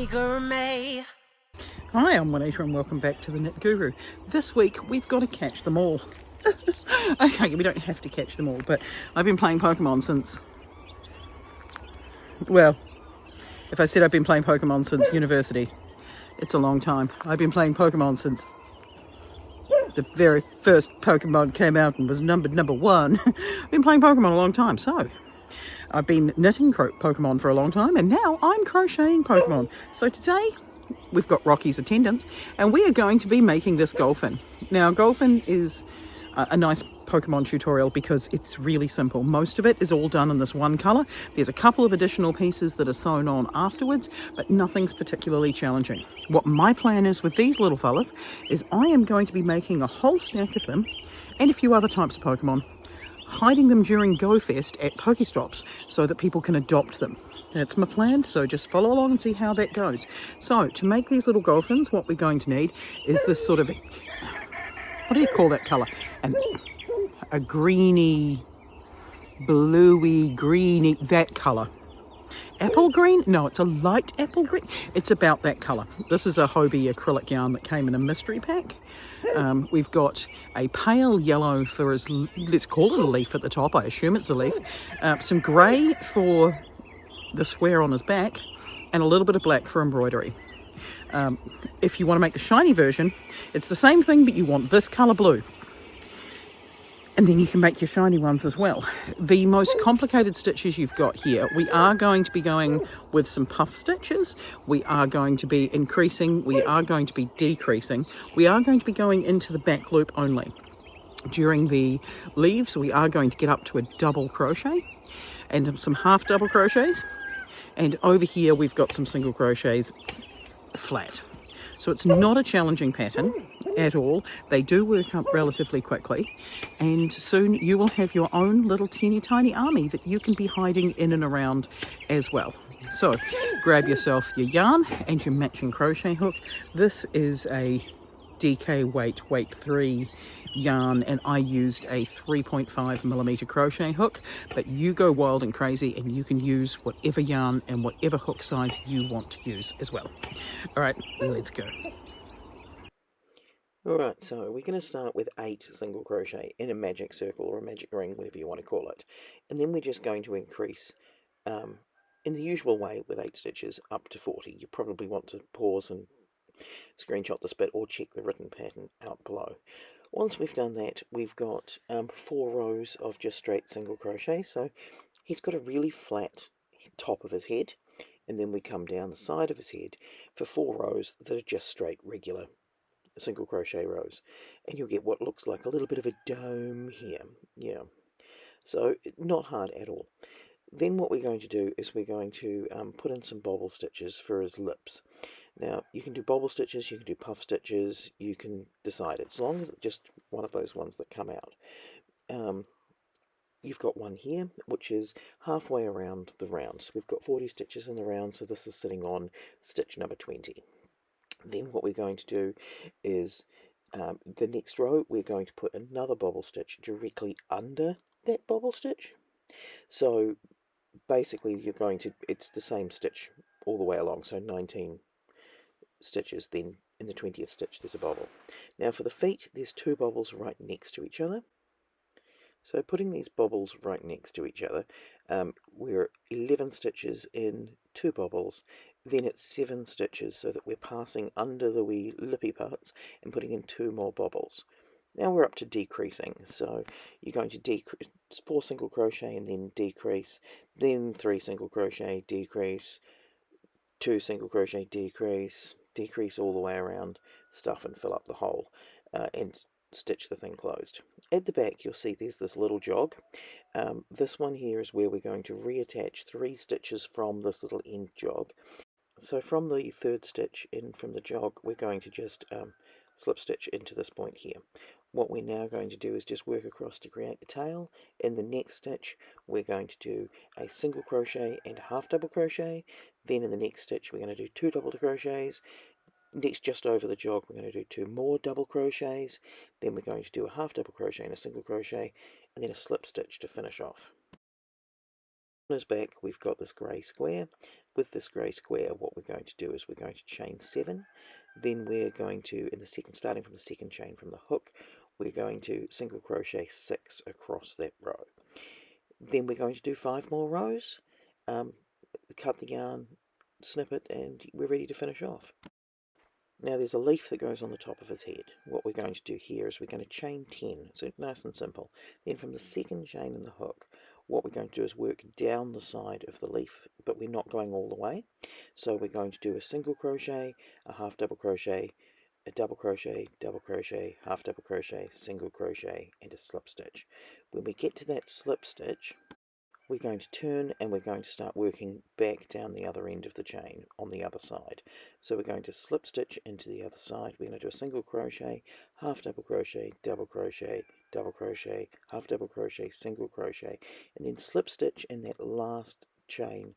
Amiguru-may. Hi, I'm Juanita and welcome back to the Knit Guru. This week we've got to catch them all. Okay, we don't have to catch them all, but I've been playing Pokemon since, well, if I said I've been playing Pokemon since university, it's a long time. I've been playing Pokemon since the very first Pokemon came out and was numbered number 1. I've been playing Pokemon a long time, so I've been knitting Pokemon for a long time, and now I'm crocheting Pokemon. So today we've got Rocky's attendance, and we are going to be making this Gulpin. Now, Gulpin is a nice Pokemon tutorial because it's really simple. Most of it is all done in this one colour. There's a couple of additional pieces that are sewn on afterwards, but nothing's particularly challenging. What my plan is with these little fellas is I am going to be making a whole stack of them and a few other types of Pokemon, hiding them during Go Fest at Pokestops so that people can adopt them. That's my plan, so just follow along and see how that goes. So to make these little Gulpins, what we're going to need is this sort of, what do you call that colour? A greeny, bluey, greeny, that colour. Apple green? No, it's a light apple green. It's about that colour. This is a Hobie acrylic yarn that came in a mystery pack. We've got a pale yellow for his, let's call it a leaf at the top, I assume it's a leaf. Some grey for the square on his back, and a little bit of black for embroidery. If you want to make the shiny version, it's the same thing, but you want this colour blue. And then you can make your shiny ones as well. The most complicated stitches you've got here, we are going to be going with some puff stitches. We are going to be increasing. We are going to be decreasing. We are going to be going into the back loop only. During the leaves, we are going to get up to a double crochet and some half double crochets. And over here, we've got some single crochets flat. So it's not a challenging pattern at all. They do work up relatively quickly, and soon you will have your own little teeny tiny army that you can be hiding in and around as well. So grab yourself your yarn and your matching crochet hook. This is a DK weight 3 yarn, and I used a 3.5mm crochet hook, but you go wild and crazy and you can use whatever yarn and whatever hook size you want to use as well. All right, let's go. Alright, so we're going to start with 8 single crochet in a magic circle or a magic ring, whatever you want to call it, and then we're just going to increase in the usual way with 8 stitches up to 40. You probably want to pause and screenshot this bit or check the written pattern out below. Once we've done that, we've got 4 rows of just straight single crochet. So he's got a really flat top of his head, and then we come down the side of his head for 4 rows that are just straight regular single crochet rows, and you'll get what looks like a little bit of a dome here. Yeah, so not hard at all. Then what we're going to do is we're going to put in some bobble stitches for his lips. Now, you can do bobble stitches, you can do puff stitches, you can decide, as long as it's just one of those ones that come out. You've got one here, which is halfway around the round. So we've got 40 stitches in the round, so this is sitting on stitch number 20. Then what we're going to do is, the next row, we're going to put another bobble stitch directly under that bobble stitch. So basically you're going to, it's the same stitch all the way along, so 19 stitches, then in the 20th stitch there's a bobble. Now for the feet, there's 2 bobbles right next to each other. So putting these bobbles right next to each other, we're 11 stitches in 2 bobbles, then it's 7 stitches, so that we're passing under the wee lippy parts and putting in 2 more bobbles. Now we're up to decreasing, so you're going to decrease 4 single crochet and then decrease, then 3 single crochet, decrease, 2 single crochet, decrease, decrease all the way around, stuff and fill up the hole, and stitch the thing closed. At the back you'll see there's this little jog. This one here is where we're going to reattach 3 stitches from this little end jog. So from the 3rd stitch in from the jog, we're going to just slip stitch into this point here. What we're now going to do is just work across to create the tail. In the next stitch we're going to do a single crochet and half double crochet. Then in the next stitch we're going to do 2 double crochets. Next, just over the jog, we're going to do 2 more double crochets. Then we're going to do a half double crochet and a single crochet, and then a slip stitch to finish off. On his back we've got this grey square. With this grey square, what we're going to do is we're going to chain 7. Then we're going to, starting from the second chain from the hook, we're going to single crochet 6 across that row. Then we're going to do 5 more rows, cut the yarn, snip it, and we're ready to finish off. Now there's a leaf that goes on the top of his head. What we're going to do here is we're going to chain 10, so nice and simple. Then from the second chain in the hook, what we're going to do is work down the side of the leaf, but we're not going all the way. So we're going to do a single crochet, a half double crochet, a double crochet, half double crochet, single crochet, and a slip stitch. When we get to that slip stitch, we're going to turn and we're going to start working back down the other end of the chain on the other side. So we're going to slip stitch into the other side. We're going to do a single crochet, half double crochet, half double crochet, single crochet, and then slip stitch in that last chain,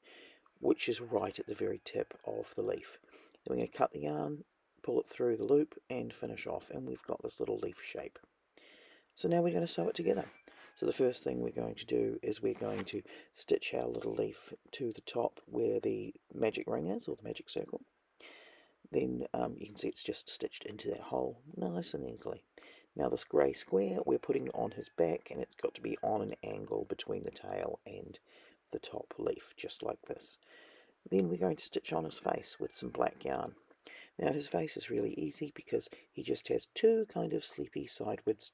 which is right at the very tip of the leaf. Then we're going to cut the yarn, pull it through the loop, and finish off, and we've got this little leaf shape. So now we're going to sew it together. So the first thing we're going to do is we're going to stitch our little leaf to the top where the magic ring is, or the magic circle. Then you can see it's just stitched into that hole nice and easily. Now this grey square we're putting on his back, and it's got to be on an angle between the tail and the top leaf, just like this. Then we're going to stitch on his face with some black yarn. Now his face is really easy because he just has 2 kind of sleepy sideways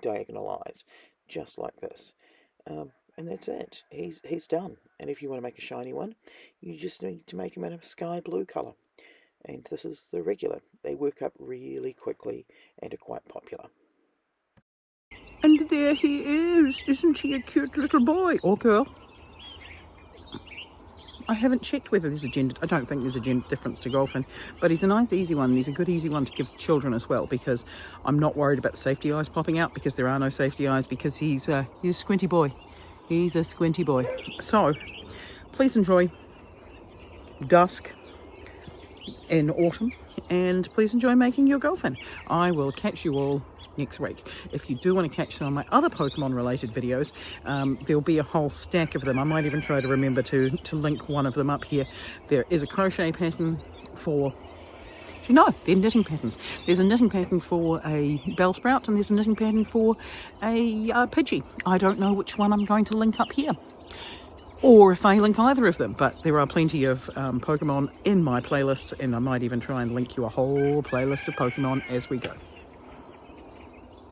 diagonal eyes, just like this, and that's it. He's done. And if you want to make a shiny one, you just need to make him in a sky blue colour, and this is the regular. They work up really quickly and are quite popular. And there he is. Isn't he a cute little boy or girl? I haven't checked whether there's a gender. I don't think there's a gender difference to Gulpin, but he's a nice easy one. He's a good easy one to give children as well, because I'm not worried about the safety eyes popping out, because there are no safety eyes, because he's a squinty boy. He's a squinty boy. So please enjoy dusk in autumn, and please enjoy making your Gulpin. I will catch you all next week. If you do want to catch some of my other Pokemon related videos, there'll be a whole stack of them. I might even try to remember to link one of them up here. There is a crochet pattern for, no, they're knitting patterns. There's a knitting pattern for a Bellsprout, and there's a knitting pattern for a Pidgey. I don't know which one I'm going to link up here, or if I link either of them, but there are plenty of Pokemon in my playlists, and I might even try and link you a whole playlist of Pokemon as we go.